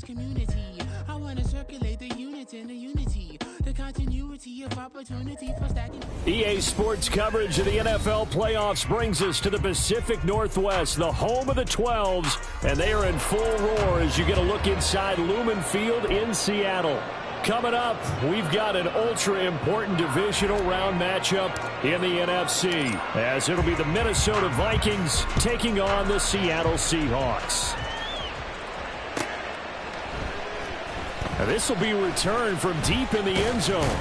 this community. I want to circulate the units and the unity, the continuity of opportunity for stacking. EA Sports coverage of the NFL playoffs brings us to the Pacific Northwest, the home of the 12s, and they are in full roar as you get a look inside Lumen Field in Seattle. Coming up, we've got an ultra-important divisional round matchup in the NFC, as it'll be the Minnesota Vikings taking on the Seattle Seahawks. Now, this will be returned from deep in the end zone.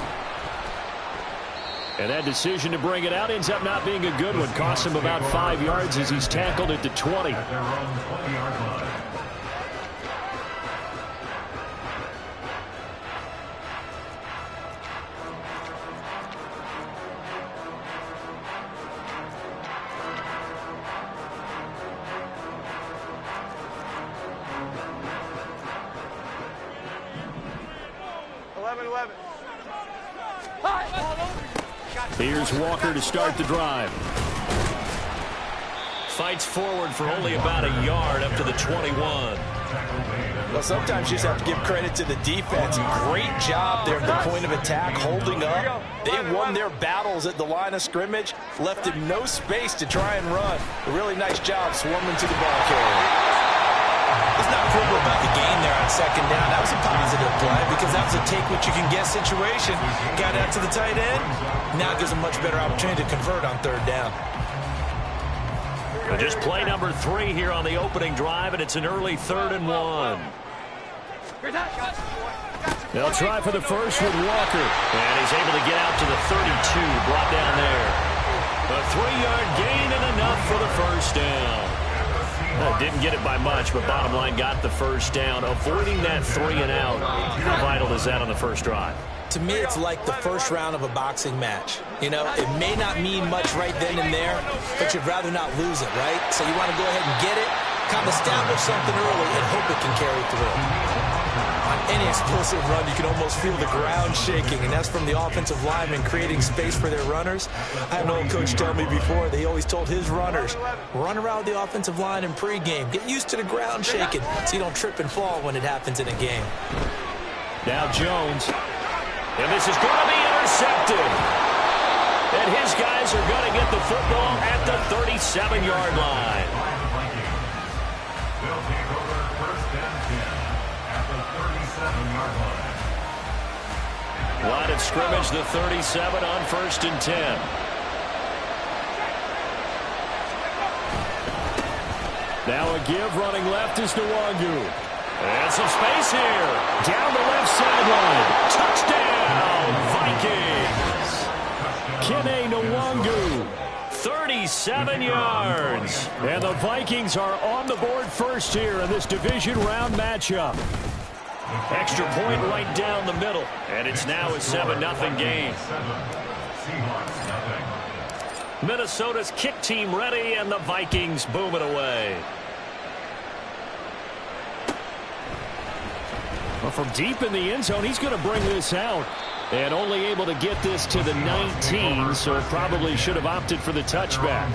And that decision to bring it out ends up not being a good one. Costs him about 5 yards as he's tackled at the 20. Here's Walker to start the drive. Fights forward for only about a yard up to the 21. Well, sometimes you just have to give credit to the defense. Great job there at the point of attack, holding up. They won their battles at the line of scrimmage, left him no space to try and run. A really nice job swarming to the ball carrier. He's not critical about the game there on second down. That was a positive play because that was a take-what-you-can-get situation. Got out to the tight end. Now gives a much better opportunity to convert on third down. Just play number 3 here on the opening drive, and it's an early 3rd and 1. They'll try for the first with Walker. And he's able to get out to the 32, brought down there. A 3-yard gain and enough for the first down. Didn't get it by much, but bottom line got the first down. Avoiding that 3-and-out. How vital is that on the first drive? To me, it's like the first round of a boxing match. You know, it may not mean much right then and there, but you'd rather not lose it, right? So you want to go ahead and get it, kind of establish something early, and hope it can carry through. On any explosive run, you can almost feel the ground shaking, and that's from the offensive linemen creating space for their runners. I had an old coach tell me before, they always told his runners, run around the offensive line in pregame. Get used to the ground shaking so you don't trip and fall when it happens in a game. Now Jones. And this is going to be intercepted. And his guys are going to get the football at the 37-yard line. They'll take over first and 10 at the 37-yard line. Line of scrimmage, the 37 on first and 10. Now a give running left is Nwangu. And some space here. Down the left sideline. Touchdown, Vikings. Kene Nwangu, 37 yards. And the Vikings are on the board first here in this division round matchup. Extra point right down the middle. And it's now a 7-0 game. Minnesota's kick team ready, and the Vikings boom it away. Well, from deep in the end zone, he's going to bring this out. And only able to get this to the 19, so probably should have opted for the touchback.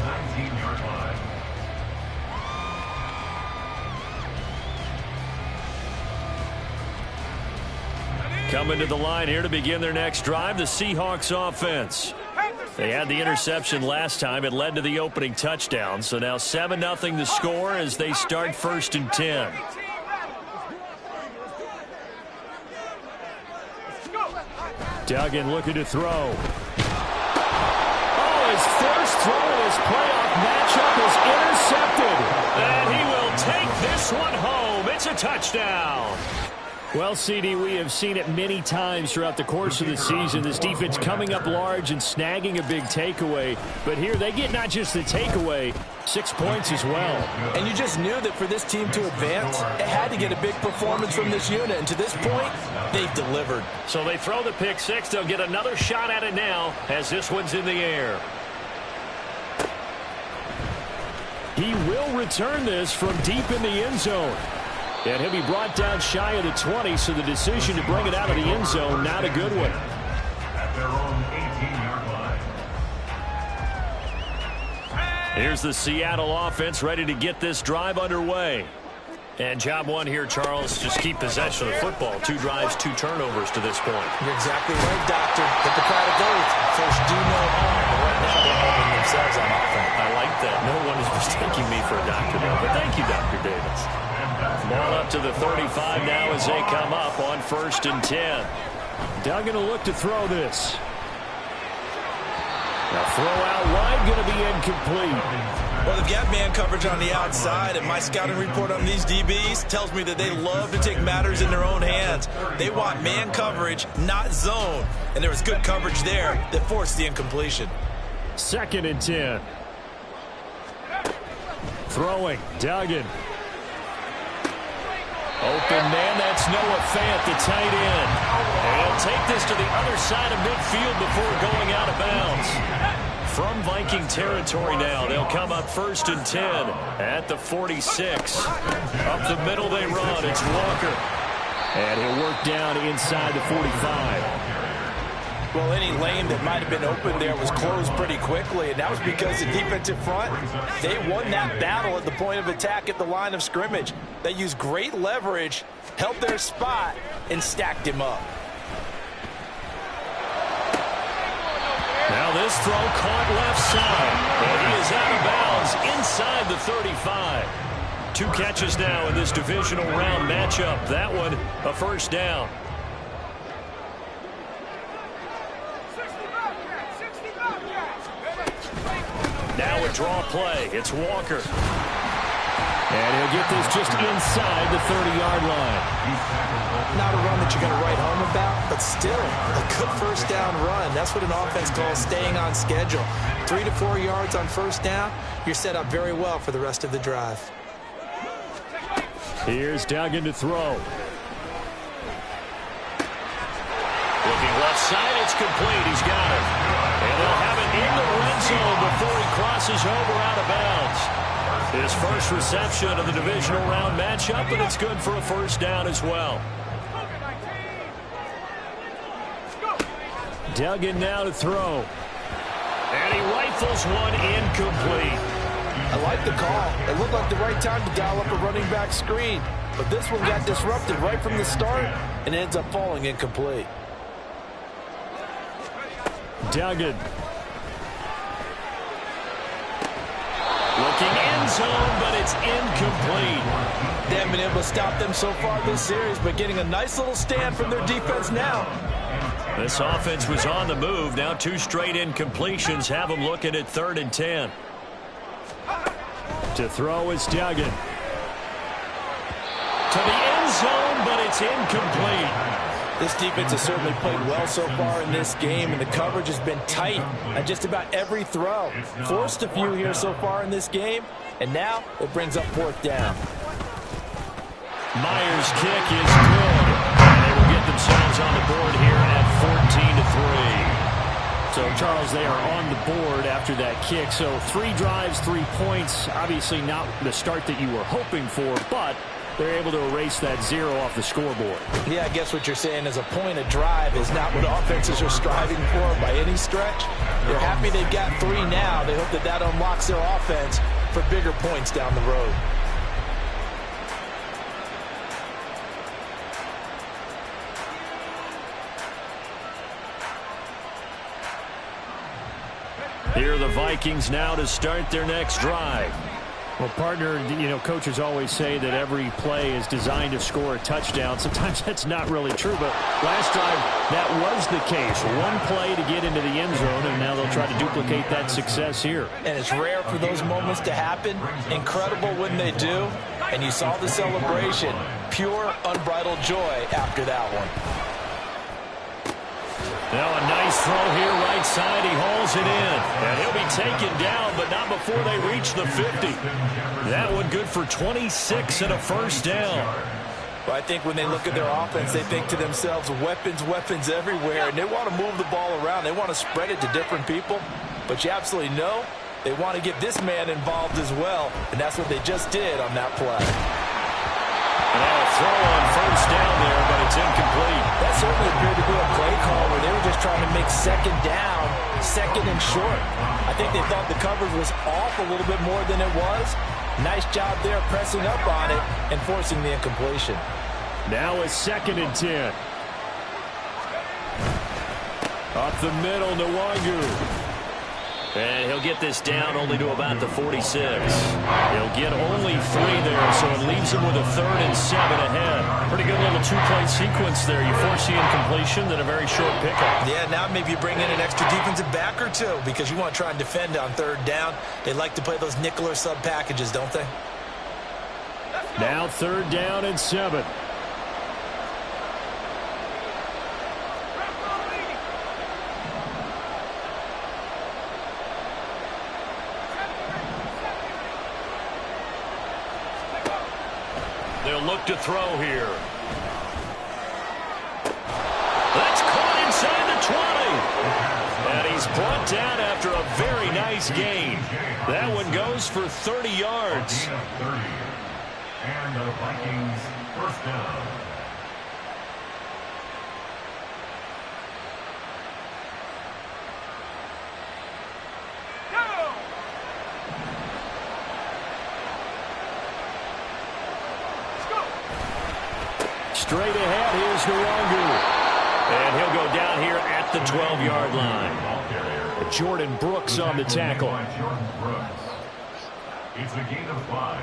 Coming to the line here to begin their next drive, the Seahawks offense. They had the interception last time. It led to the opening touchdown. So now 7-0 the score as they start first and 10. Duggan looking to throw. Oh, his first throw in his playoff matchup is intercepted. And he will take this one home. It's a touchdown. Well, CD, we have seen it many times throughout the course of the season. This defense coming up large and snagging a big takeaway. But here they get not just the takeaway, 6 points as well. And you just knew that for this team to advance, it had to get a big performance from this unit. And to this point, they've delivered. So they throw the pick six. They'll get another shot at it now as this one's in the air. He will return this from deep in the end zone. And he'll be brought down shy of the 20, so the decision to bring it out of the end zone, not a good one. At their own 18-yard line. Here's the Seattle offense ready to get this drive underway. And job one here, Charles, just keep possession of the football. 2 drives, 2 turnovers to this point. You're exactly right, Doctor. Hippocratic oath. First, do no harm. But right now, they're harming themselves on offense. I like that. No one is mistaking me for a doctor, though. But thank you, Dr. Davis. Ball up to the 35 now as they come up on 1st and 10. Duggan will look to throw this. Now throw out wide, going to be incomplete. Well, they've got man coverage on the outside, and my scouting report on these DBs tells me that they love to take matters in their own hands. They want man coverage, not zone. And there was good coverage there that forced the incompletion. 2nd and 10. Throwing, Duggan. Open man, that's Noah Fant, the tight end. And he'll take this to the other side of midfield before going out of bounds. From Viking territory now, they'll come up 1st and 10 at the 46. Up the middle they run, it's Walker. And he'll work down inside the 45. Well, any lane that might have been open there was closed pretty quickly, and that was because the defensive front, they won that battle at the point of attack at the line of scrimmage. They used great leverage, held their spot, and stacked him up. Now this throw caught left side, and he is out of bounds inside the 35. 2 catches now in this divisional round matchup. That one, a 1st down. Now a draw play. It's Walker. And he'll get this just inside the 30-yard line. Not a run that you're going to write home about, but still a good 1st down run. That's what an offense calls staying on schedule. 3 to 4 yards on 1st down. You're set up very well for the rest of the drive. Here's Duggan to throw. Looking left side, it's complete. He's got it. And they'll have it in the red zone before he crosses over out of bounds. His first reception of the divisional round matchup, and it's good for a 1st down as well. Duggan now to throw. And he rifles one incomplete. I like the call. It looked like the right time to dial up a running back screen. But this one got disrupted right from the start and ends up falling incomplete. Duggan. Looking end zone, but it's incomplete. They haven't been able to stop them so far this series, but getting a nice little stand from their defense now. This offense was on the move. Now 2 straight incompletions have them looking at 3rd and 10. To throw is Duggan. To the end zone, but it's incomplete. This defense has certainly played well so far in this game, and the coverage has been tight on just about every throw. Forced a few here so far in this game, and now it brings up 4th down. Myers' kick is good. And they will get themselves on the board here at 14-3. So, Charles, they are on the board after that kick. So 3 drives, 3 points. Obviously not the start that you were hoping for, but they're able to erase that 0 off the scoreboard. Yeah, I guess what you're saying is a point of drive is not what offenses are striving for by any stretch. They're happy they've got 3 now. They hope that that unlocks their offense for bigger points down the road. Here are the Vikings now to start their next drive. Well, partner, you know, coaches always say that every play is designed to score a touchdown. Sometimes that's not really true, but last drive, that was the case. 1 play to get into the end zone, and now they'll try to duplicate that success here. And it's rare for those moments to happen. Incredible when they do. And you saw the celebration. Pure, unbridled joy after that one. Now a nice throw here, right side. He hauls it in. And he'll be taken down, but not before they reach the 50. That one good for 26 and a 1st down. Well, I think when they look at their offense, they think to themselves, weapons, weapons everywhere. And they want to move the ball around. They want to spread it to different people. But you absolutely know they want to get this man involved as well. And that's what they just did on that play. Now a throw on 1st down there, but it's incomplete. That certainly appeared to be a play call where they were just trying to make 2nd down, 2nd and short. I think they thought the coverage was off a little bit more than it was, Nice job there pressing up on it and forcing the incompletion. Now a 2nd and 10. Up the middle, Nwangu. And he'll get this down only to about the 46. He'll get only 3 there, so it leaves him with a 3rd and 7 ahead. Pretty good little 2-play sequence there. You force the incompletion, then a very short pickup. Yeah, now maybe you bring in an extra defensive back or two because you want to try and defend on 3rd down. They like to play those nickel or sub packages, don't they? Now 3rd down and 7. They'll look to throw here. That's caught inside the 20. And he's brought down after a very nice gain. That one goes for 30 yards. And the Vikings first down. Straight ahead, here's Nwangu. And he'll go down here at the 12-yard line. Jordan Brooks on the tackle. It's a gain of 5.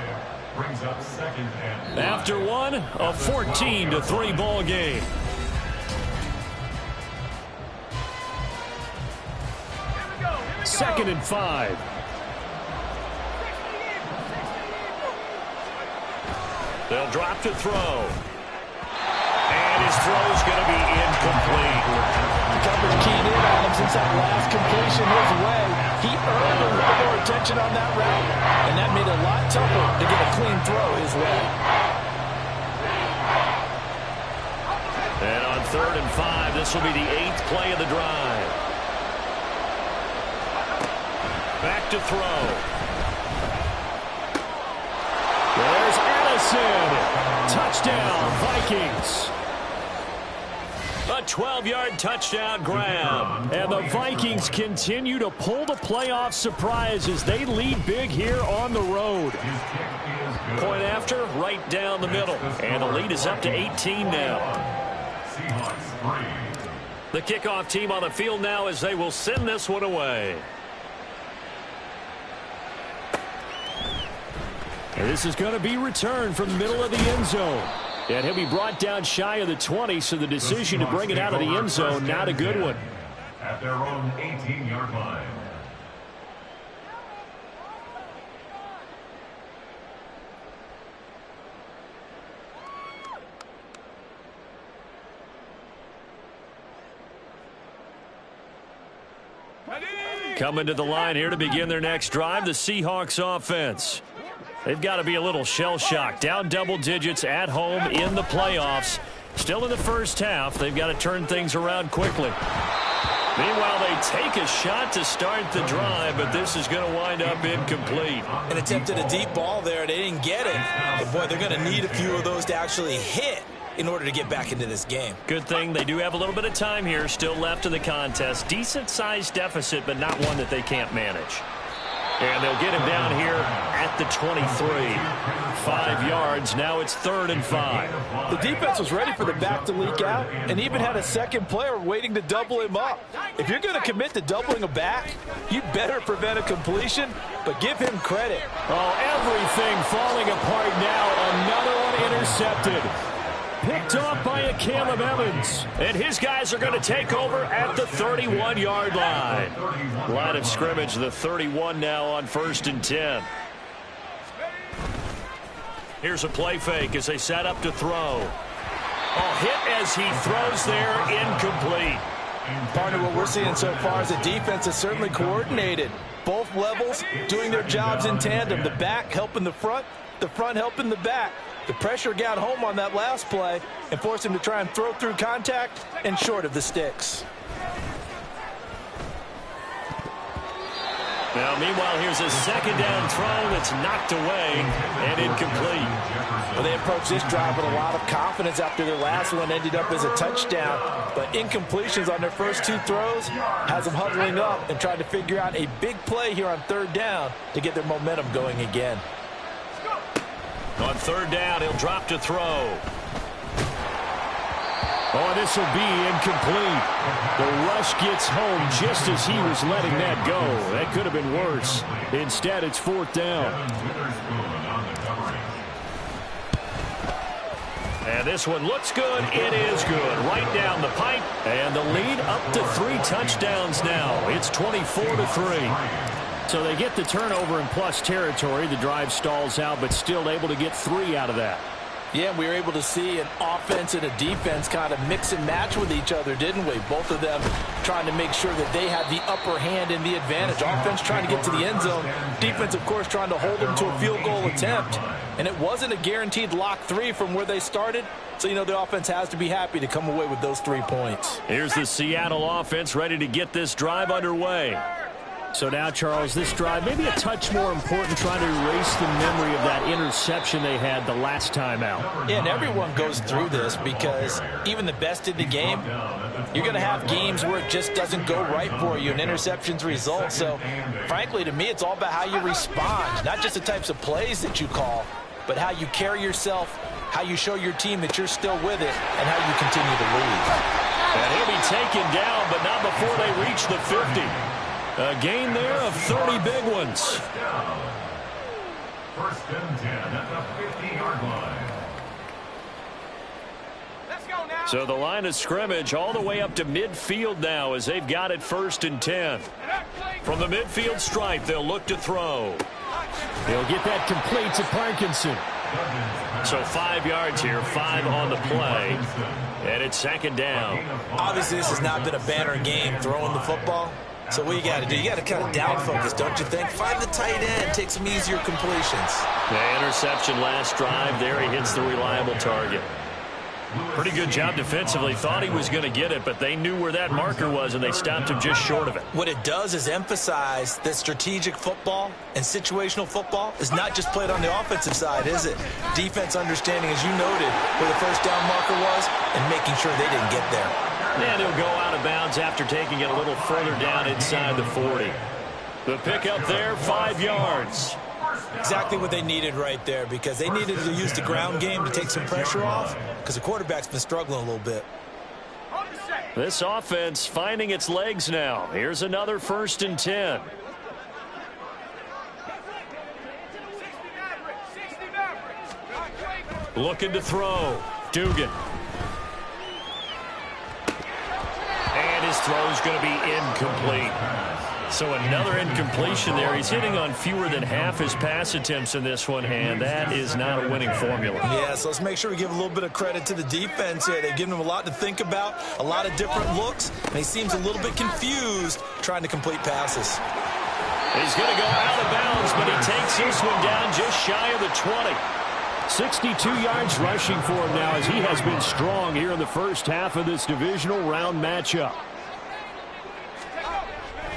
Brings up 2nd and 5. After one, a 14-3 ball game. Second and 5. They'll drop to throw. And his throw's going to be incomplete. The coverage keyed in on him since that last completion his way. He earned a little more attention on that route, and that made it a lot tougher to get a clean throw his way. And on 3rd and 5, this will be the 8th play of the drive. Back to throw. There's Addison. Touchdown, Vikings. A 12-yard touchdown grab. And the Vikings continue to pull the playoff surprise as they lead big here on the road. Point after, right down the middle. And the lead is up to 18 now. The kickoff team on the field now as they will send this one away. And this is going to be returned from the middle of the end zone. And he'll be brought down shy of the 20, so the decision to bring it out of the end zone, not a good one. At their own 18-yard line. Coming to the line here to begin their next drive, the Seahawks offense. They've got to be a little shell-shocked. Down double digits at home in the playoffs. Still in the first half. They've got to turn things around quickly. Meanwhile, they take a shot to start the drive, but this is going to wind up incomplete. An attempt at a deep ball there. They didn't get it. But, boy, they're going to need a few of those to actually hit in order to get back into this game. Good thing they do have a little bit of time here still left in the contest. Decent-sized deficit, but not one that they can't manage. And they'll get him down here at the 23. 5 yards. Now it's 3rd and 5. The defense was ready for the back to leak out and even had a second player waiting to double him up. If you're going to commit to doubling a back, you better prevent a completion, but give him credit. Oh, everything falling apart now. Another one intercepted. Picked off by a Caleb Evans. And his guys are going to take over at the 31-yard line. Line of scrimmage, the 31 now on 1st and 10. Here's a play fake as they set up to throw. Oh, hit as he throws there, incomplete. Partner, what we're seeing so far is the defense is certainly coordinated. Both levels doing their jobs in tandem. The back helping the front helping the back. The pressure got home on that last play and forced him to try and throw through contact and short of the sticks. Now, meanwhile, here's a 2nd down throw that's knocked away and incomplete. Well, they approached this drive with a lot of confidence after their last one ended up as a touchdown. But incompletions on their first 2 throws has them huddling up and trying to figure out a big play here on 3rd down to get their momentum going again. On third down, he'll drop to throw. Oh, this will be incomplete. The rush gets home just as he was letting that go. That could have been worse. Instead, it's fourth down. And this one looks good. It is good. Right down the pipe. And the lead up to 3 touchdowns now. It's 24-3. So they get the turnover in plus territory. The drive stalls out, but still able to get 3 out of that. Yeah, we were able to see an offense and a defense kind of mix and match with each other, didn't we? Both of them trying to make sure that they had the upper hand and the advantage. Offense trying to get to the end zone. Defense, of course, trying to hold them to a field goal attempt. And it wasn't a guaranteed lock 3 from where they started. So, you know, the offense has to be happy to come away with those 3 points. Here's the Seattle offense ready to get this drive underway. So now, Charles, this drive maybe a touch more important, trying to erase the memory of that interception they had the last time out. Yeah, and everyone goes through this because even the best in the game, you're going to have games where it just doesn't go right for you and interceptions result. So, frankly, to me, it's all about how you respond, not just the types of plays that you call, but how you carry yourself, how you show your team that you're still with it, and how you continue to lead. And he'll be taken down, but not before they reach the 50. A gain there of 30 big ones. First and 10 at the 50-yard line. Let's go now. So the line of scrimmage all the way up to midfield now as they've got it first and 10. From the midfield stripe, they'll look to throw. He'll get that complete to Parkinson. So 5 yards here, 5 on the play. And it's second down. Obviously, this has not been a banner game throwing the football. So what you got to do, you got to kind of down focus, don't you think? Find the tight end, take some easier completions. The interception last drive there. He hits the reliable target. Pretty good job defensively. Thought he was going to get it, but they knew where that marker was, and they stopped him just short of it. What it does is emphasize that strategic football and situational football is not just played on the offensive side, is it? Defense understanding, as you noted, where the first down marker was and making sure they didn't get there. And he'll go out of bounds after taking it a little further down inside the 40. The pickup there, 5 yards. Exactly what they needed right there, because they needed to use the ground game to take some pressure off, because the quarterback's been struggling a little bit. This offense finding its legs now. Here's another first and 10. Looking to throw. Dugan. And his throw's going to be incomplete. So another incompletion there. He's hitting on fewer than half his pass attempts in this one, and that is not a winning formula. Yeah, so let's make sure we give a little bit of credit to the defense here. They've given him a lot to think about, a lot of different looks, and he seems a little bit confused trying to complete passes. He's going to go out of bounds, but he takes this one down just shy of the 20. 62 yards rushing for him now as he has been strong here in the first half of this divisional round matchup.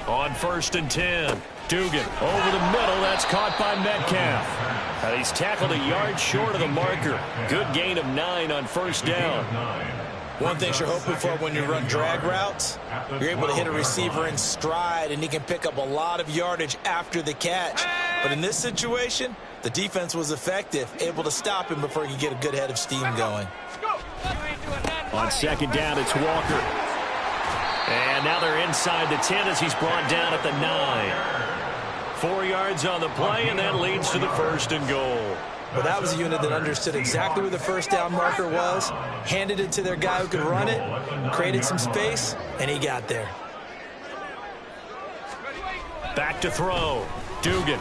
On first and 10, Dugan over the middle. That's caught by Metcalf. And he's tackled a yard short of the marker. Good gain of 9 on first down. One thing you're hoping for when you run drag routes, you're able to hit a receiver in stride, and he can pick up a lot of yardage after the catch. But in this situation, the defense was effective, able to stop him before he could get a good head of steam going. On second down, it's Walker. And now they're inside the 10 as he's brought down at the 9. 4 yards on the play, and that leads to the first and goal. Well, that was a unit that understood exactly where the first down marker was, handed it to their guy who could run it, created some space, and he got there. Back to throw. Dugan.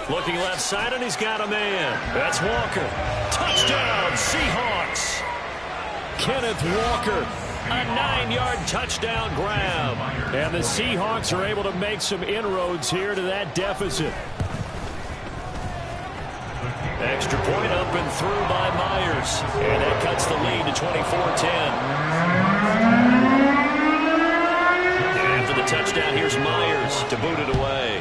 Looking left side, and he's got a man. That's Walker. Touchdown, Seahawks. Kenneth Walker. A 9-yard touchdown grab. And the Seahawks are able to make some inroads here to that deficit. Extra point up and through by Myers. And that cuts the lead to 24-10. And after the touchdown, here's Myers to boot it away.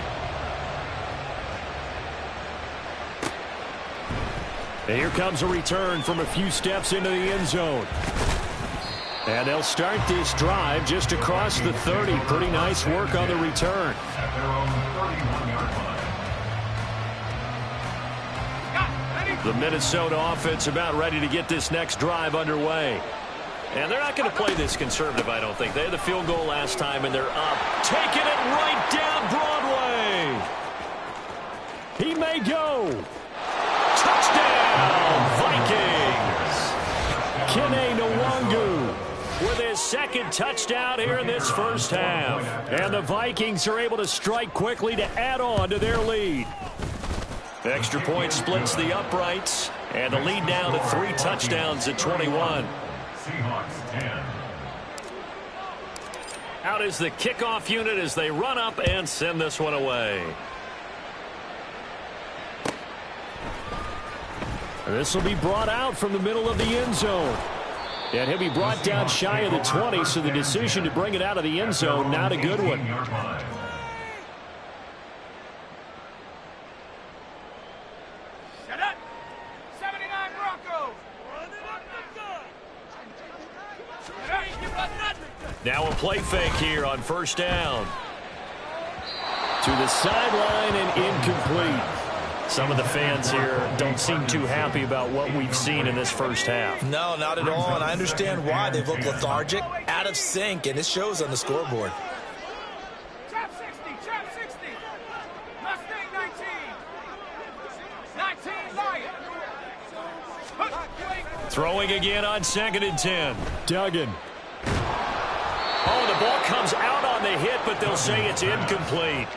And here comes a return from a few steps into the end zone. And they'll start this drive just across the 30. Pretty nice work on the return. At their own 31-yard line. The Minnesota offense about ready to get this next drive underway. And they're not going to play this conservative, I don't think. They had the field goal last time, and they're up. Taking it right down Broadway. He may go. Touchdown, Vikings. Kene Nwangu with his second touchdown here in this first half. And the Vikings are able to strike quickly to add on to their lead. Extra point splits the uprights, and the lead now to 3 touchdowns at 21. Seahawks 10. Out is the kickoff unit as they run up and send this one away. This will be brought out from the middle of the end zone. And he'll be brought down shy of the 20, so the decision to bring it out of the end zone, not a good one. Now a play fake here on first down. To the sideline and incomplete. Some of the fans here don't seem too happy about what we've seen in this first half. No, not at all, and I understand why. They look lethargic, out of sync, and it shows on the scoreboard. Trap 60, trap 60. Mustang 19. 19 Lion. Throwing again on 2nd and 10. Duggan. Oh, the ball comes out on the hit, but they'll say it's incomplete.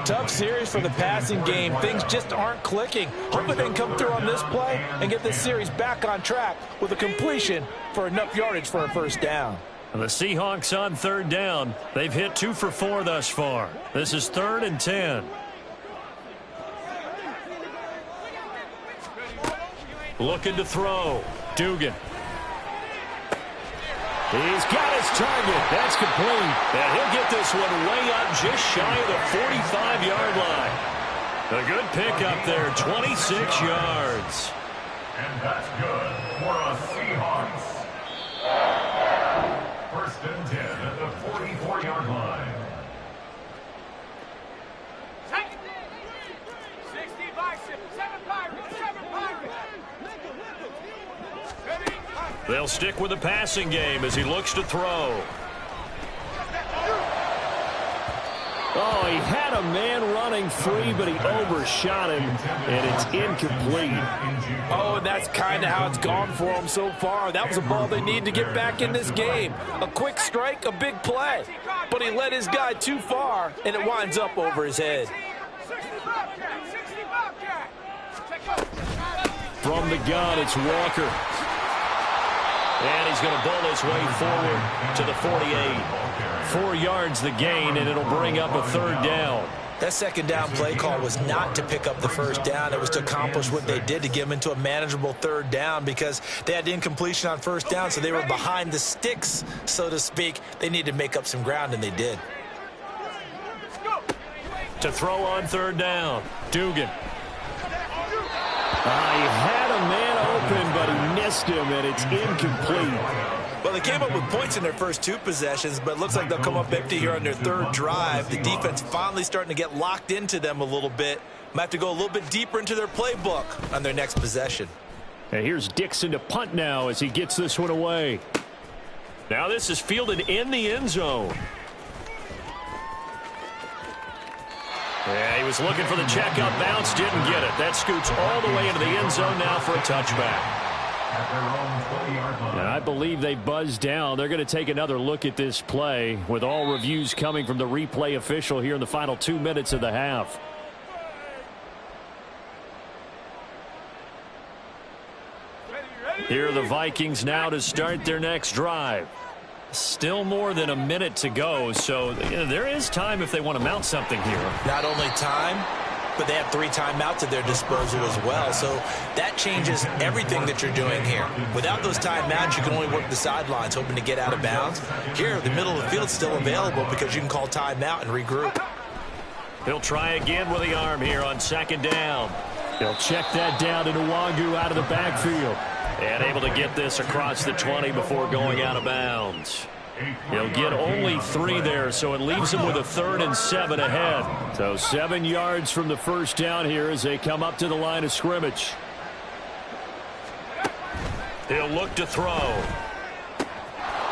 Tough series for the passing game. Things just aren't clicking. Hoping they can come through on this play and get this series back on track with a completion for enough yardage for a first down. The Seahawks on 3rd down. They've hit 2 for 4 thus far. This is 3rd and 10. Looking to throw. Dugan. He's got his target. That's complete. And he'll get this one way up just shy of the 45-yard line. A good pickup there, 26 yards. And that's good for a Seahawks. 1st and 10 at the 44-yard line. 65, 7 Pirates, 7 Pirates. They'll stick with the passing game as he looks to throw. Oh, he had a man running free, but he overshot him, and it's incomplete. Oh, and that's kind of how it's gone for them so far. That was a ball they need to get back in this game. A quick strike, a big play. But he led his guy too far, and it winds up over his head. 60 Bobcat, 60 Bobcat. From the gun, it's Walker. And he's going to bowl his way forward to the 48. 4 yards the gain, and it'll bring up a 3rd down. That 2nd down play call was not to pick up the 1st down. It was to accomplish what they did, to get them into a manageable 3rd down, because they had incompletion on 1st down, so they were behind the sticks, so to speak. They needed to make up some ground, and they did. To throw on 3rd down, Dugan. He had a man open, but he missed him, and it's incomplete. Well, they came up with points in their first 2 possessions, but it looks like they'll come up empty here on their 3rd drive. The defense finally starting to get locked into them a little bit. Might have to go a little bit deeper into their playbook on their next possession. And here's Dixon to punt now as he gets this one away. Now this is fielded in the end zone. Yeah, he was looking for the checkup bounce, didn't get it. That scoots all the way into the end zone now for a touchback. And I believe they buzzed down. They're going to take another look at this play, with all reviews coming from the replay official here in the final 2 minutes of the half. Here are the Vikings now to start their next drive. Still more than a minute to go, so there is time if they want to mount something here. Not only time, but they have 3 timeouts at their disposal as well, so that changes everything that you're doing here. Without those timeouts, you can only work the sidelines, hoping to get out of bounds. Here, the middle of the field is still available because you can call timeout and regroup. He'll try again with the arm here on 2nd down. He'll check that down to Nwangu out of the backfield. And able to get this across the 20 before going out of bounds. He'll get only 3 there, so it leaves him with a 3rd and 7 ahead. So 7 yards from the first down here as they come up to the line of scrimmage. He'll look to throw.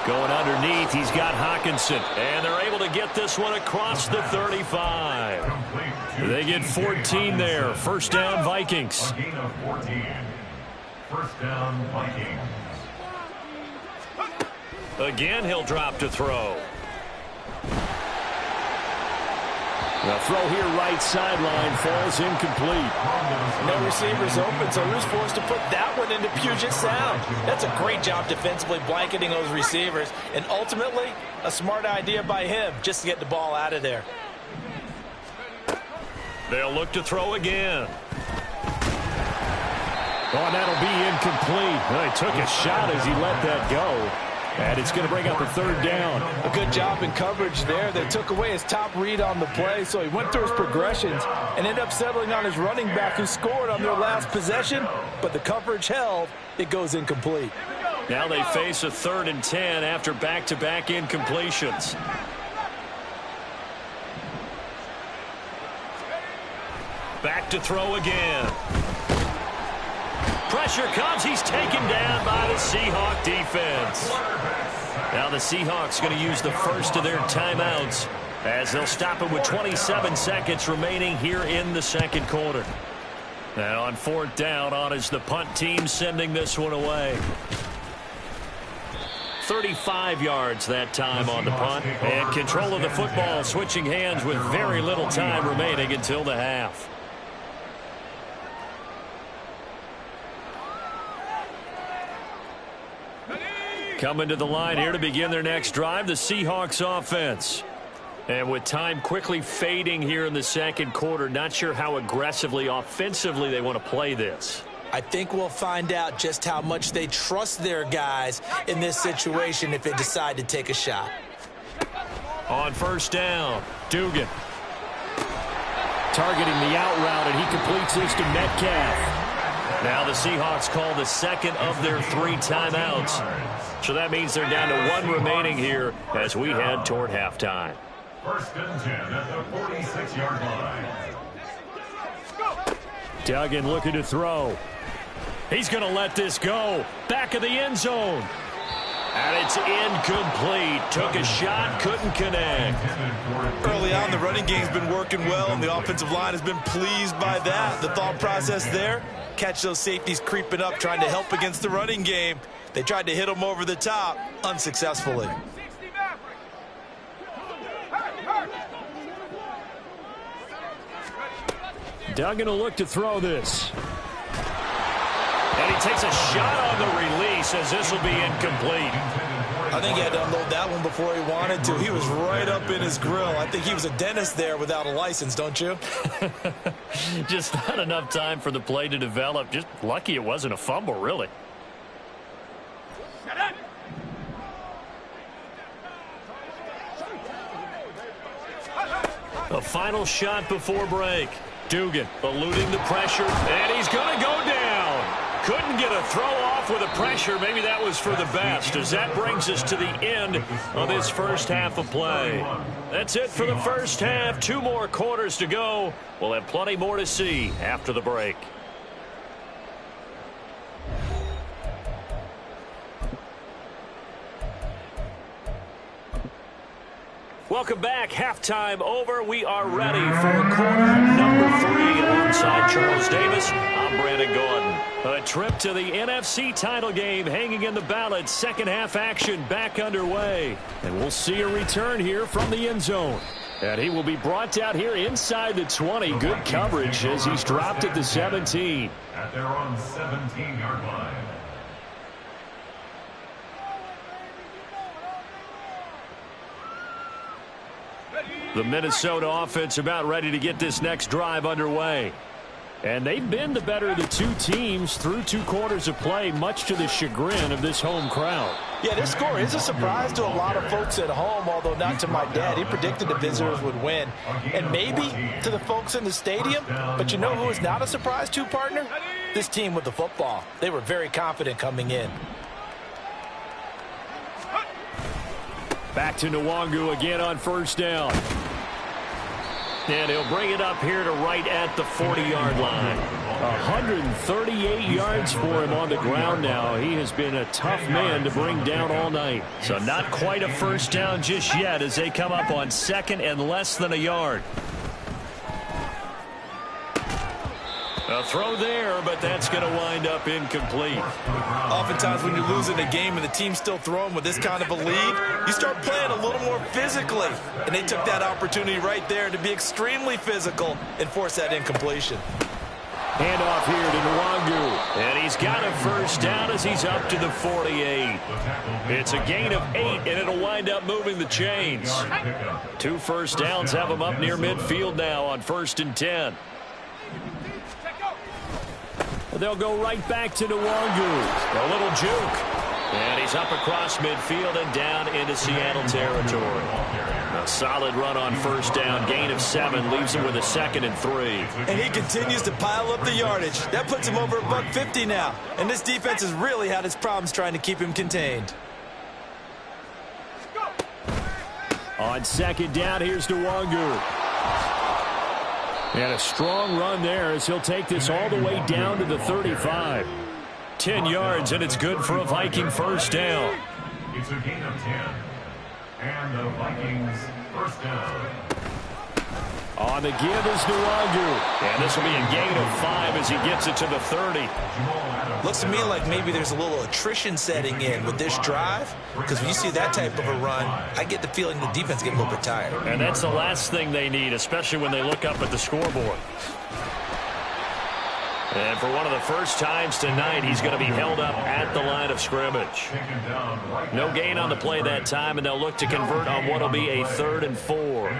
Going underneath, he's got Hawkinson. And they're able to get this one across the 35. They get 14 there. First down, Vikings. First down, Vikings. Again, he'll drop to throw. The throw here, right sideline, falls incomplete. No receivers open, so who's forced to put that one into Puget Sound? That's a great job defensively blanketing those receivers, and ultimately, a smart idea by him just to get the ball out of there. They'll look to throw again. Oh, and that'll be incomplete. Well, he took a shot as he let that go. And it's going to bring up a third down. A good job in coverage there. They took away his top read on the play, so he went through his progressions and ended up settling on his running back who scored on their last possession. But the coverage held. It goes incomplete. Now they face a 3rd and 10 after back-to-back incompletions. Back to throw again. Pressure comes. He's taken down by the Seahawk defense. Now the Seahawks going to use the first of their timeouts as they'll stop it with 27 seconds remaining here in the second quarter. And on 4th down, on is the punt team sending this one away. 35 yards that time on the punt. And control of the football switching hands with very little time remaining until the half. Coming to the line here to begin their next drive, the Seahawks offense. And with time quickly fading here in the second quarter, not sure how aggressively, offensively they want to play this. I think we'll find out just how much they trust their guys in this situation if they decide to take a shot. On 1st down, Dugan. Targeting the out route, and he completes this to Metcalf. Now the Seahawks call the second of their 3 timeouts. So that means they're down to 1 remaining here as we head toward halftime. 1st and 10 at the 46-yard line. Duggan looking to throw. He's going to let this go. Back of the end zone. And it's incomplete. Took a shot, couldn't connect. Early on, the running game's been working well, and the offensive line has been pleased by that. The thought process there, catch those safeties creeping up, trying to help against the running game. They tried to hit them over the top, unsuccessfully. Duggan will look to throw this. And he takes a shot on the release as this will be incomplete. I think he had to unload that one before he wanted to. He was right up in his grill. I think he was a dentist there without a license, don't you? Just not enough time for the play to develop. Just lucky it wasn't a fumble, really. A final shot before break. Dugan eluding the pressure, and he's going to go down. Couldn't get a throw off with the pressure. Maybe that was for the best, as that brings us to the end of this first half of play. That's it for the first half. 2 more quarters to go. We'll have plenty more to see after the break. Welcome back. Halftime over. We are ready for quarter number 3 alongside Charles Davis. I'm Brandon Gordon. A trip to the NFC title game hanging in the balance. Second half action back underway. And we'll see a return here from the end zone. And he will be brought down here inside the 20. Good coverage as he's dropped at the 17. At their own 17-yard line. The Minnesota offense about ready to get this next drive underway. And they've been the better of the 2 teams through 2 quarters of play, much to the chagrin of this home crowd. Yeah, this score is a surprise to a lot of folks at home, although not to my dad. He predicted the visitors would win. And maybe to the folks in the stadium. But you know who is not a surprise to, partner? This team with the football. They were very confident coming in. Back to Nwangu again on 1st down. And he'll bring it up here to right at the 40-yard line. 138 yards for him on the ground now. He has been a tough man to bring down all night. So not quite a first down just yet as they come up on second and less than a yard. A throw there, but that's going to wind up incomplete. Oftentimes when you're losing a game and the team's still throwing with this kind of a lead, you start playing a little more physically. And they took that opportunity right there to be extremely physical and force that incompletion. Handoff here to Nwangu. And he's got a first down as he's up to the 48. It's a gain of 8, and it'll wind up moving the chains. 2 first downs have him up near midfield now on 1st and 10. They'll go right back to Nwangu. A little juke. And he's up across midfield and down into Seattle territory. A solid run on first down. Gain of 7 leaves him with a 2nd and 3. And he continues to pile up the yardage. That puts him over $150 now. And this defense has really had its problems trying to keep him contained. On 2nd down, here's Nwangu. And a strong run there as he'll take this all the way down to the 35. 10 yards, and it's good for a Viking first down. It's a gain of 10. And the Vikings first down. On the give is Nwangu. And this will be a gain of 5 as he gets it to the 30. Looks to me like maybe there's a little attrition setting in with this drive, because when you see that type of a run, I get the feeling the defense getting a little bit tired. And that's the last thing they need, especially when they look up at the scoreboard. And for one of the first times tonight, he's going to be held up at the line of scrimmage. No gain on the play that time, and they'll look to convert on what will be a 3rd and 4.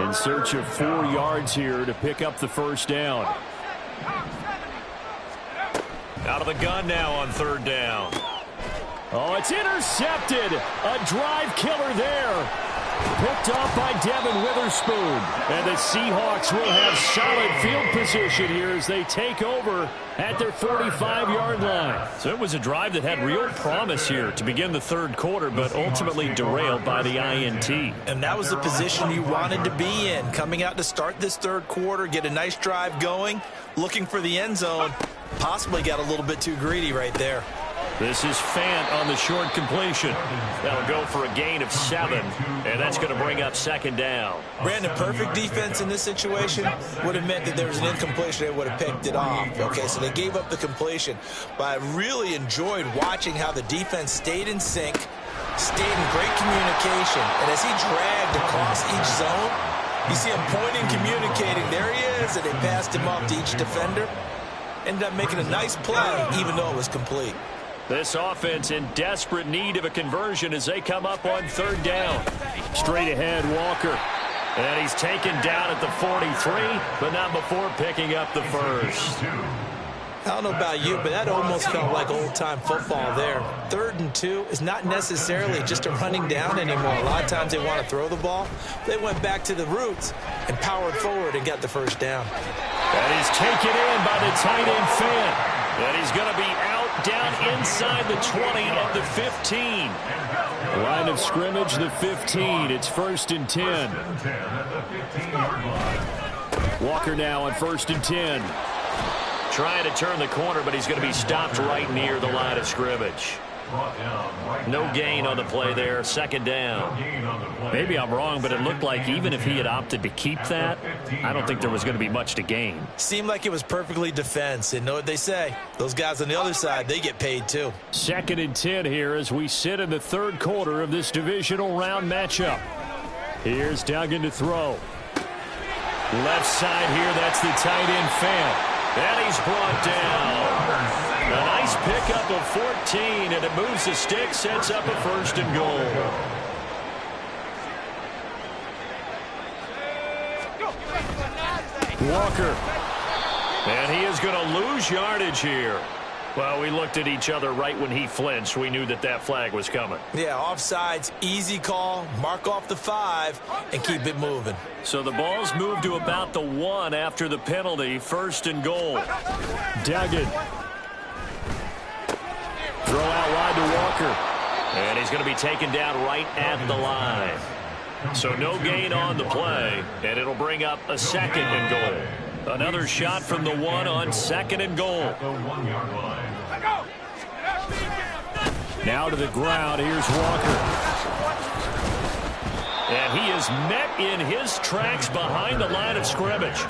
In search of 4 yards here to pick up the first down. Out of the gun now on 3rd down. Oh, it's intercepted. A drive killer there. Picked off by Devin Witherspoon. And the Seahawks will have solid field position here as they take over at their 45-yard line. So it was a drive that had real promise here to begin the 3rd quarter, but ultimately derailed by the INT. And that was the position you wanted to be in. Coming out to start this 3rd quarter, get a nice drive going, looking for the end zone. Possibly got a little bit too greedy right there. This is Fant on the short completion. That'll go for a gain of 7, and that's going to bring up 2nd down. Brandon, perfect defense in this situation would have meant that there was an incompletion. They would have picked it off. Okay, so they gave up the completion. But I really enjoyed watching how the defense stayed in sync, stayed in great communication. And as he dragged across each zone, you see him pointing, communicating. There he is, and they passed him off to each defender. Ended up making a nice play, even though it was complete. This offense in desperate need of a conversion as they come up on 3rd down. Straight ahead, Walker. And he's taken down at the 43, but not before picking up the first. I don't know about you, but that almost felt like old-time football there. 3rd and 2 is not necessarily just a running down anymore. A lot of times they want to throw the ball. They went back to the roots and powered forward and got the first down. And he's taken in by the tight end Fant. And he's going to be out down inside the 20 at the 15. Line of scrimmage, the 15. It's 1st and 10. Walker now on 1st and 10. Trying to turn the corner, but he's going to be stopped right near the line of scrimmage. No gain on the play there. 2nd down. Maybe I'm wrong, but it looked like even if he had opted to keep that, I don't think there was going to be much to gain. Seemed like it was perfectly defense. And know what they say? Those guys on the other side, they get paid too. 2nd and 10 here as we sit in the 3rd quarter of this divisional round matchup. Here's Duggan to throw. Left side here, that's the tight end Fant. And he's brought down. A nice pickup of 14, and it moves the stick, sets up a 1st and goal. Walker. And he is going to lose yardage here. Well, we looked at each other right when he flinched. We knew that that flag was coming. Yeah, offsides, easy call, mark off the 5, and keep it moving. So the ball's moved to about the 1 after the penalty, 1st and goal. Duggan. Throw out wide to Walker. And he's going to be taken down right at the line. So no gain on the play, and it'll bring up a 2nd and goal. Another shot from the 1 on 2nd and goal. Now to the ground. Here's Walker. And he is met in his tracks behind the line of scrimmage.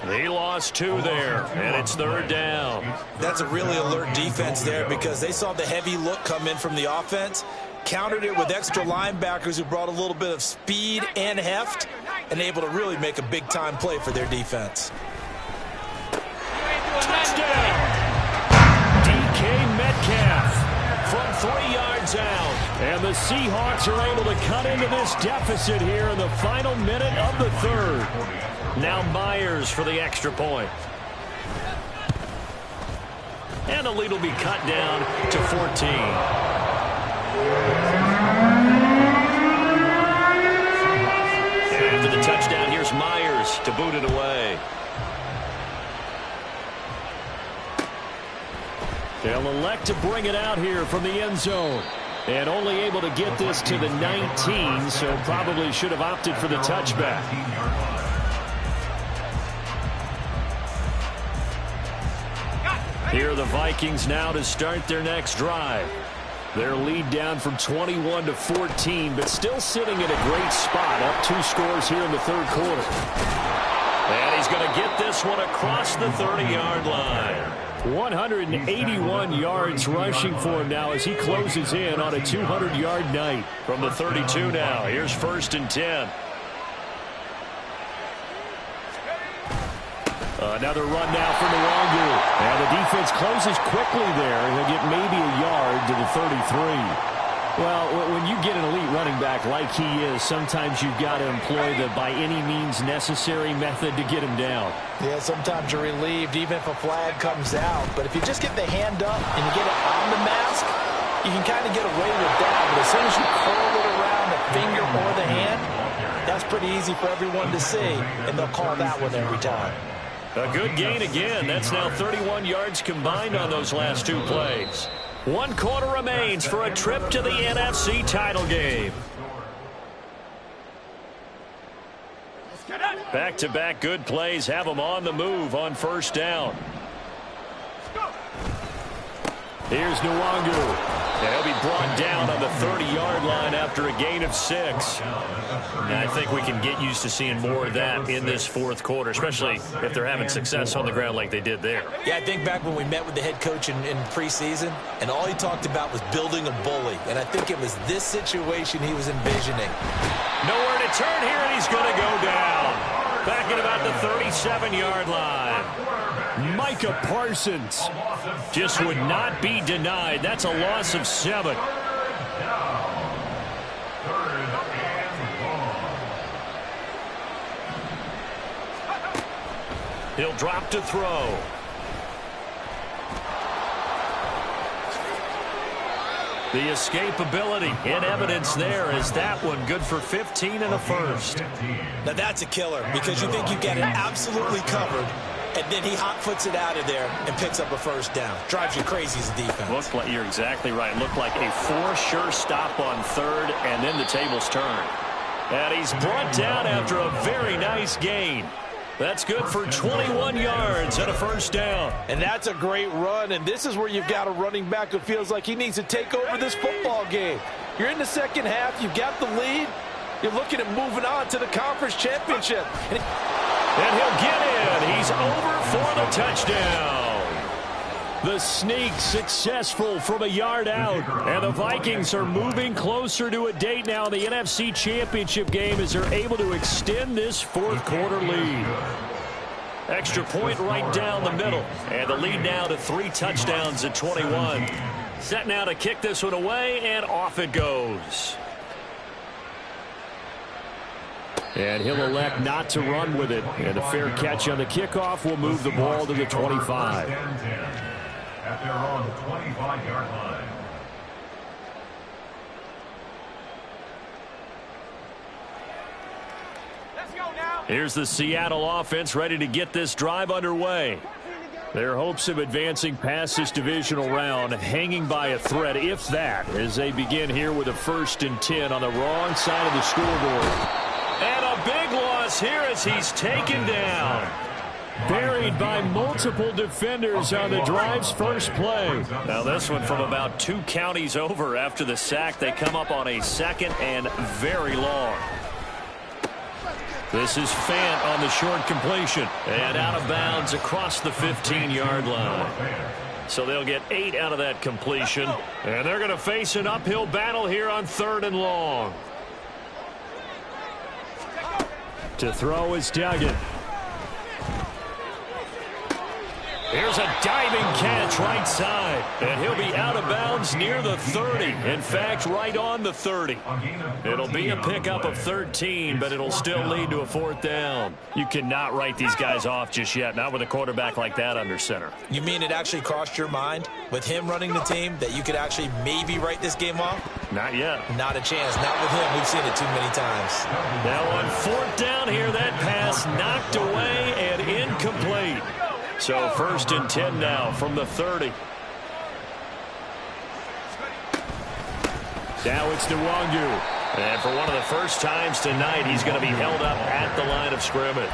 He lost 2 there, and it's 3rd down. That's a really alert defense there because they saw the heavy look come in from the offense, countered it with extra linebackers who brought a little bit of speed and heft, and able to really make a big-time play for their defense. Touchdown! DK Metcalf from 3 yards out. And the Seahawks are able to cut into this deficit here in the final minute of the 3rd. Now Myers for the extra point. And the lead will be cut down to 14. And after the touchdown, here's Myers to boot it away. They'll elect to bring it out here from the end zone. And only able to get this to the 19, so probably should have opted for the touchback. Here are the Vikings now to start their next drive. Their lead down from 21 to 14, but still sitting in a great spot, up 2 scores here in the 3rd quarter. And he's going to get this one across the 30-yard line. 181 yards rushing for him now as he closes in on a 200-yard night. From the 32 now, here's 1st and 10. Another run now for Nwangu. And the defense closes quickly there. He'll get maybe a yard to the 33. Well, when you get an elite running back like he is, sometimes you've got to employ the by any means necessary method to get him down. Yeah, sometimes you're relieved even if a flag comes out. But if you just get the hand up and you get it on the mask, you can kind of get away with that. But as soon as you curl it around the finger or the hand, that's pretty easy for everyone to see, and they'll call that one every time. A good gain again. That's now 31 yards combined on those last 2 plays. 1 quarter remains for a trip to the NFC title game. Back-to-back good plays have them on the move on 1st down. Here's Nwangu. And he'll be brought down on the 30-yard line after a gain of 6. And I think we can get used to seeing more of that in this 4th quarter, especially if they're having success on the ground like they did there. Yeah, I think back when we met with the head coach in preseason, and all he talked about was building a bully. And I think it was this situation he was envisioning. Nowhere to turn here, and he's going to go down. Back at about the 37-yard line. Micah Parsons just would not be denied. That's a loss of 7. He'll drop to throw. The escapability in evidence there is that one good for 15 and a first. Now that's a killer because you think you've got it absolutely covered, and then he hot foots it out of there and picks up a 1st down. Drives you crazy as a defense. Looked like, you're exactly right. Looked like a for-sure stop on 3rd, and then the tables turn. And he's brought down after a very nice gain. That's good for 21 yards and a 1st down. And that's a great run, and this is where you've got a running back who feels like he needs to take over this football game. You're in the 2nd half, you've got the lead, you're looking at moving on to the conference championship. And he'll get in. He's over for the touchdown. The sneak successful from a yard out. And the Vikings are moving closer to a date now in the NFC Championship game as they're able to extend this 4th quarter lead. Extra point right down the middle. And the lead now to 3 touchdowns at 21. Set now to kick this one away, and off it goes. And he'll elect not to run with it. And a fair catch on the kickoff will move the ball to the 25. At their own 25-yard line. Let's go now. Here's the Seattle offense ready to get this drive underway. Their hopes of advancing past this divisional round hanging by a thread, if that, as they begin here with a 1st and 10 on the wrong side of the scoreboard. across here as he's taken down. Buried by multiple defenders on the drive's first play. Now this one from about 2 counties over after the sack. They come up on a 2nd and very long. This is Fant on the short completion. And out of bounds across the 15-yard line. So they'll get 8 out of that completion. And they're going to face an uphill battle here on 3rd and long. To throw is Duggan. Here's a diving catch right side. And he'll be out of bounds near the 30. In fact, right on the 30. It'll be a pickup of 13, but it'll still lead to a 4th down. You cannot write these guys off just yet, not with a quarterback like that under center. You mean it actually crossed your mind with him running the team that you could actually maybe write this game off? Not yet. Not a chance. Not with him. We've seen it too many times. Now on 4th down here, that pass knocked away and incomplete. So 1st and 10 now from the 30. Now it's Nwangu. And for one of the first times tonight, he's going to be held up at the line of scrimmage.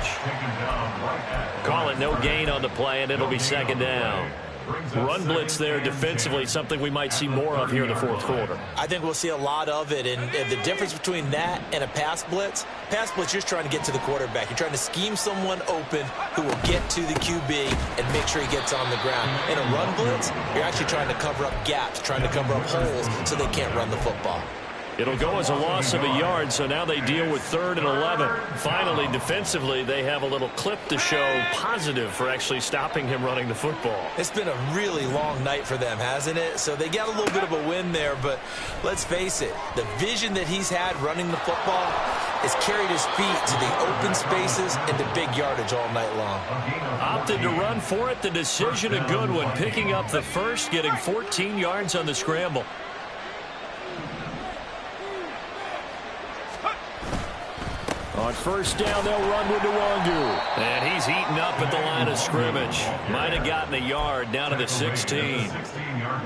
Call it no gain on the play, and it'll be 2nd down. Run blitz there defensively, something we might see more of here in the 4th quarter. I think we'll see a lot of it, and the difference between that and a pass blitz, you're just trying to get to the quarterback. You're trying to scheme someone open who will get to the QB and make sure he gets on the ground. In a run blitz, you're actually trying to cover up gaps, trying to cover up holes so they can't run the football. It'll go as a loss of a yard, so now they deal with 3rd and 11. Finally, defensively, they have a little clip to show positive for actually stopping him running the football. It's been a really long night for them, hasn't it? So they got a little bit of a win there, but let's face it, the vision that he's had running the football has carried his feet to the open spaces and the big yardage all night long. Opted to run for it. The decision a good one, picking up the first, getting 14 yards on the scramble. On 1st down, they'll run with Nwangu. And he's eaten up at the line of scrimmage. Might have gotten a yard down to the 16.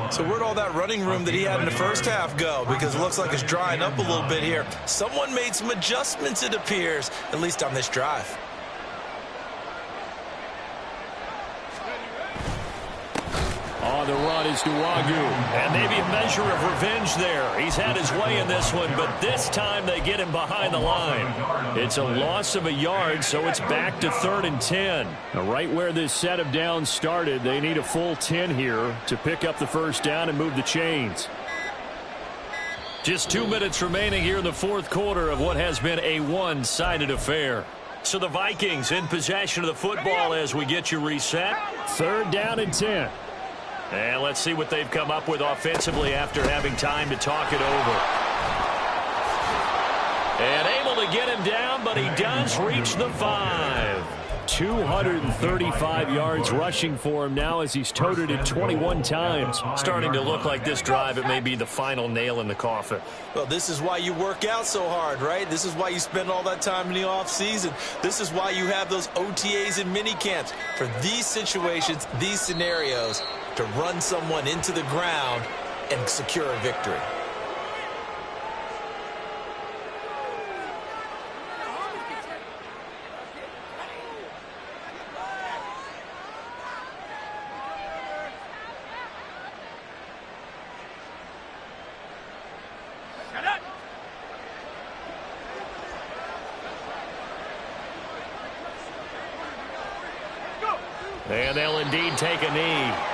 So where'd all that running room that he had in the first half go? Because it looks like it's drying up a little bit here. Someone made some adjustments, it appears, at least on this drive. On the run is Nwangu. And maybe a measure of revenge there. He's had his way in this one, but this time they get him behind the line. It's a loss of a yard, so it's back to 3rd and 10. Now, right where this set of downs started, they need a full 10 here to pick up the 1st down and move the chains. Just 2 minutes remaining here in the 4th quarter of what has been a one-sided affair. So the Vikings in possession of the football as we get you reset. 3rd down and 10. And let's see what they've come up with offensively after having time to talk it over. And able to get him down, but he does reach the 5. 235 yards rushing for him now as he's toted it 21 times. Starting to look like this drive, it may be the final nail in the coffin. Well, this is why you work out so hard, right? This is why you spend all that time in the offseason. This is why you have those OTAs and mini camps. For these situations, these scenarios, to run someone into the ground and secure a victory. And they'll indeed take a knee.